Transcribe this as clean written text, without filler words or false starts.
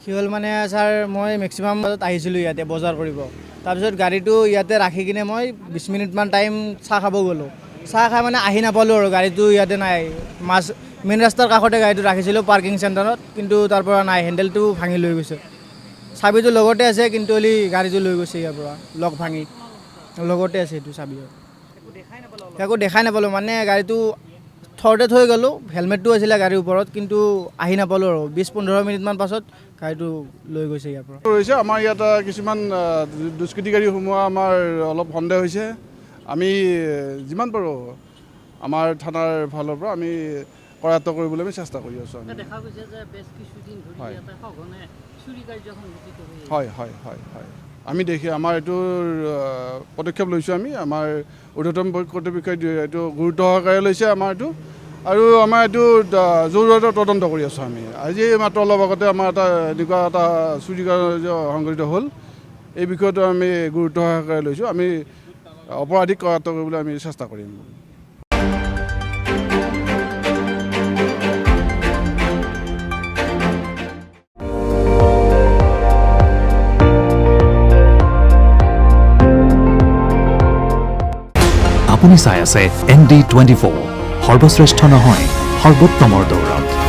কি হ'ল মানে ছাৰ মই মেক্সিমাম বজাত আহিছিলোঁ ইয়াতে বজাৰ কৰিব তাৰপিছত গাড়ীটো ইয়াতে ৰাখি কিনে মই 20 মিনিটমান টাইম চাহ খাব গ'লোঁ চাহ খাই মানে আহি নাপালোঁ আৰু গাড়ীটো ইয়াতে নাই মেইন ৰাস্তাৰ কাষতে গাড়ীটো ৰাখিছিলোঁ পাৰ্কিং চেণ্টাৰত কিন্তু তাৰ পৰা নাই হেণ্ডেলটো ভাঙি লৈ গৈছে চাবিটো লগতে আছে কিন্তু গাড়ীটো লৈ গৈছে ইয়াৰ পৰা লক ভাঙি লগতে আছে সেইটো চাবি একো দেখাই নাপালোঁ মানে গাড়ীটো থৰতে থৈ গ'লোঁ হেলমেটটো আছিলে গাড়ীৰ ওপৰত কিন্তু আহি নাপালোঁ আৰু 20-15 মিনিটমান পাছত গাড়ীটো লৈ গৈছে ইয়াৰ পৰা হৈছে আমাৰ ইয়াত কিছুমান দুষ্কৃতিকাৰী সোমোৱা আমাৰ অলপ সন্দেহ হৈছে আমি যিমান পাৰোঁ আমাৰ থানাৰ ফালৰ পৰা আমি কৰায়ত্ব কৰিবলৈ আমি চেষ্টা কৰি আছোঁ দেখা গৈছে যে বেছ কিছুদিন ধৰি ইয়াতে সঘনে চুৰি কাৰ্য সংঘটিত হয় হয় হয় হয় আমি আমাৰ এইটোৰ পদক্ষেপ লৈছোঁ আমি আমাৰ ঊৰ্ধ্বতম কৰ্তৃপক্ষই এইটো গুৰুত্ব সহকাৰে লৈছে আমাৰ এইটো আৰু আমাৰ এইটো জৰুৰীয়াতে তদন্ত কৰি আছোঁ আমি আজি মাত্ৰ অলপ আগতে আমাৰ এনেকুৱা এটা চুৰি কাৰ্য সংঘটিত হ'ল এই বিষয়টো আমি গুৰুত্ব সহকাৰে লৈছোঁ আমি অপৰাধীক কৰায়ত্ব কৰিবলৈ আমি চেষ্টা কৰিম আপুনি চাই আছে ND24 সৰ্বশ্ৰেষ্ঠ নহয় সৰ্বোত্তমৰ দৌৰত